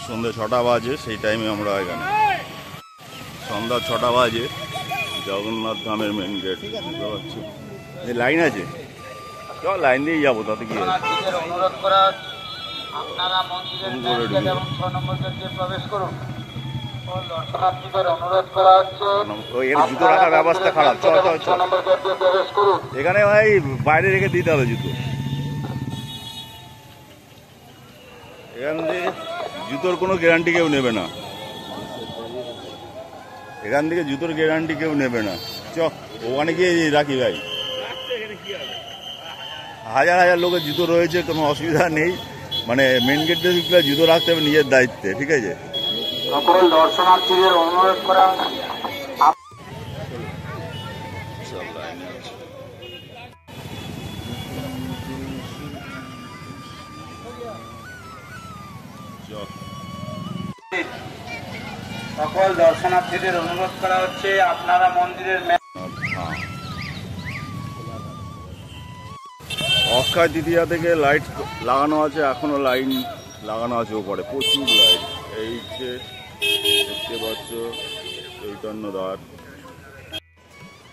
সন্ধ্যে 6টা বাজে, সেই টাইমে আমরা এখানে সন্ধ্যা 6টা বাজে জগন্নাথ ধামের মেন গেট। বুঝতে পারছো যে লাইন আছে, চল লাইন দিয়ে যাবো, তাতে কি অনুরোধ করা আপনারা মন্দিরের মেন গেট এবং 6 নম্বর গেট দিয়ে প্রবেশ করুন। দর্শনার্থীদের অনুরোধ করা হচ্ছে জুতো রাখার ব্যবস্থা খারাপ, চল চল চল এখানে ভাই বাইরে রেখে দিতে হবে জুতো। এখান থেকে জুতোর কোনো গ্যারান্টি কেউ নেবে না, এখান থেকে জুতোর গ্যারান্টি কেউ নেবে না। চ ওখানে গিয়ে রাখি ভাই, হাজার হাজার লোকের জুতো রয়েছে, কোনো অসুবিধা নেই। মানে মেন গেট দিয়ে জুতো রাখতে হবে নিজের দায়িত্বে, ঠিক আছে। সকল দর্শনার্থীদের অনুরোধ করা সকল দর্শনার্থীদের অনুরোধ করা হচ্ছে আপনারা মন্দিরের অক্ষয় তৃতীয়া থেকে লাইট লাগানো আছে, এখনো লাইন লাগানো আছে ওপরে, প্রচুর লাইট। এই যে দেখতে পাচ্ছ চৈতন্য দ্বার,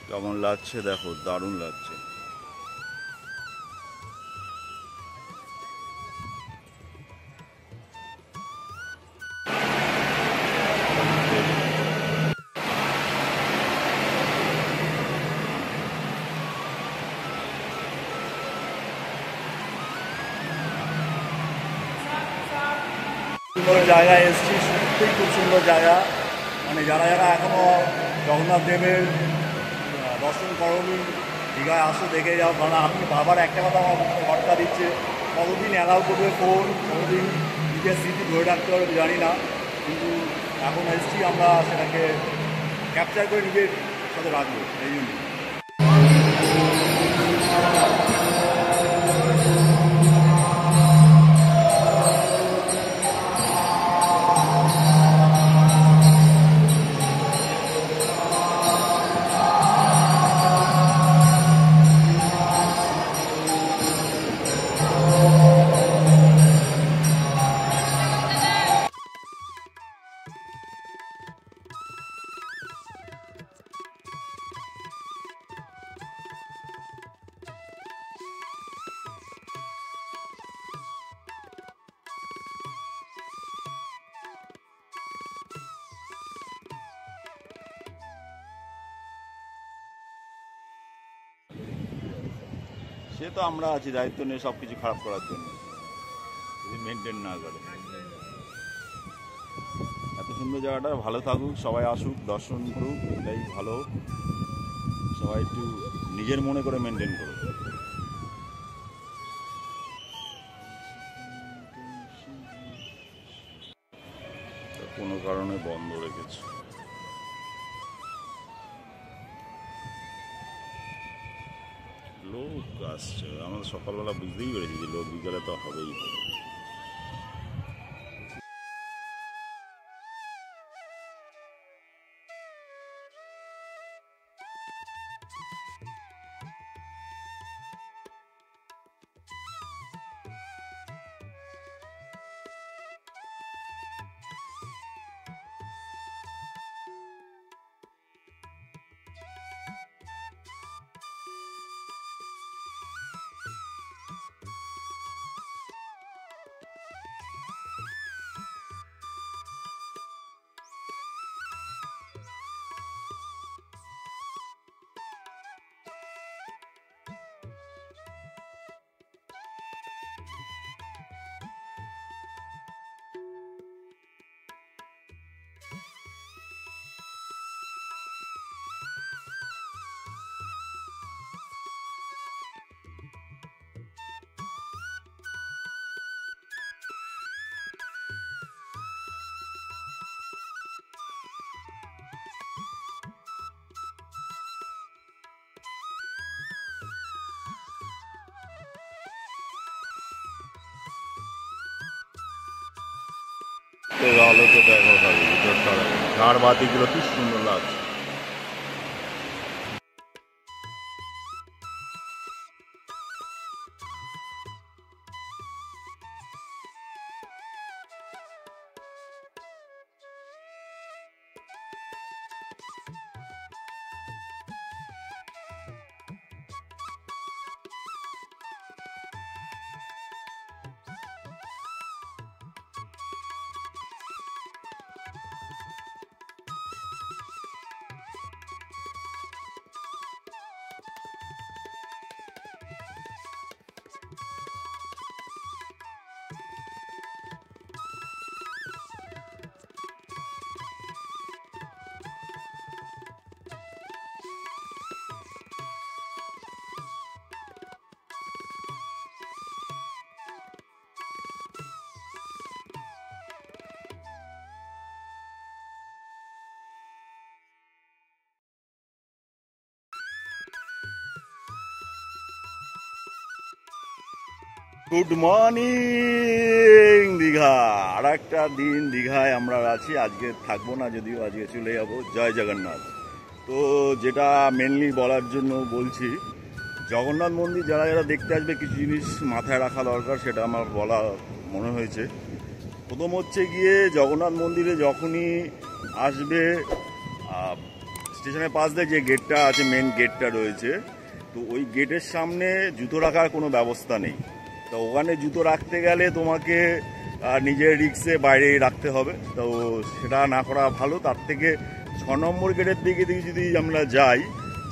কেমন লাগছে দেখো, দারুণ লাগছে। সুন্দর জায়গায় এসছি, সত্যিই খুব সুন্দর জায়গা। মানে যারা যারা এখনও জগন্নাথ দেবের দর্শন করনি, দীঘায় আসো, দেখে যাও। কারণ আমি বাবার একটা কথা আমার ঘটকা দিচ্ছে, কতদিন অ্যালাউ করবে ফোন, কতদিন নিজের স্মৃতি ধরে রাখতে পারবে জানি না, কিন্তু এখন এসছি আমরা সেটাকে ক্যাপচার করে নিজের সাথে রাখবো, এই জন্য। সে তো আমরা আছি, দায়িত্ব নিয়ে সব কিছু খারাপ করার জন্য, যদি মেনটেন না করে। এত সুন্দর জায়গাটা ভালো থাকুক, সবাই আসুক, দর্শন করুক, এটাই ভালো। সবাই একটু নিজের মনে করে মেনটেন করুক। কোনো কারণে বন্ধ রেখেছে। লোক আসছে, আমরা সকালবেলা বুঝতেই পেরেছি যে লোক বিকালে তো হবেই। আলোতে দেখো খালি ভিতরটা, ঝাড় বাতিগুলো কি সুন্দর লাগছে। Good morning Digha. আর একটা দিন দীঘায় আমরা আছি, আজকে থাকবো না, যদিও আজকে চলে যাব। জয় জগন্নাথ। তো যেটা মেনলি বলার জন্য বলছি, জগন্নাথ মন্দির যারা যারা দেখতে আসবে কিছু জিনিস মাথায় রাখা দরকার, সেটা আমার বলা মনে হয়েছে। প্রথম হচ্ছে গিয়ে জগন্নাথ মন্দিরে যখনই আসবে, স্টেশনের পাশ দিয়ে যে গেটটা আছে, মেন গেটটা রয়েছে, তো ওই গেটের সামনে জুতো রাখার কোনো ব্যবস্থা নেই। তো ওখানে জুতো রাখতে গেলে তোমাকে নিজের রিক্সে বাইরে রাখতে হবে, তো সেটা না করা ভালো। তার থেকে 6 নম্বর গেটের দিকে যদি আমরা যাই,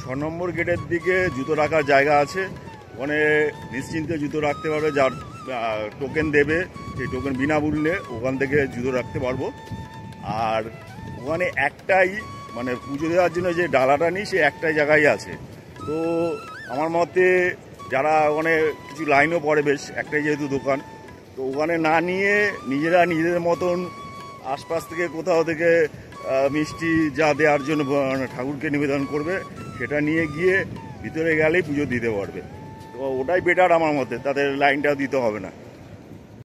6 নম্বর গেটের দিকে জুতো রাখার জায়গা আছে, ওখানে নিশ্চিন্তে জুতো রাখতে পারবে। যার টোকেন দেবে, সেই টোকেন বিনামূল্যে ওখান থেকে জুতো রাখতে পারবো। আর ওখানে একটাই, মানে পুজো দেওয়ার জন্য যে ডালাটা নিই, সে একটাই জায়গায় আছে। তো আমার মতে যারা ওখানে কিছু লাইনও পড়ে, বেশ একটাই যেহেতু দোকান, তো ওখানে না নিয়ে নিজেরা নিজেদের মতন আশপাশ থেকে কোথাও থেকে মিষ্টি যা দেওয়ার জন্য ঠাকুরকে নিবেদন করবে, সেটা নিয়ে গিয়ে ভিতরে গেলেই পুজো দিতে পারবে। তো ওটাই বেটার আমার মতে, তাদের লাইনটাও দিতে হবে না।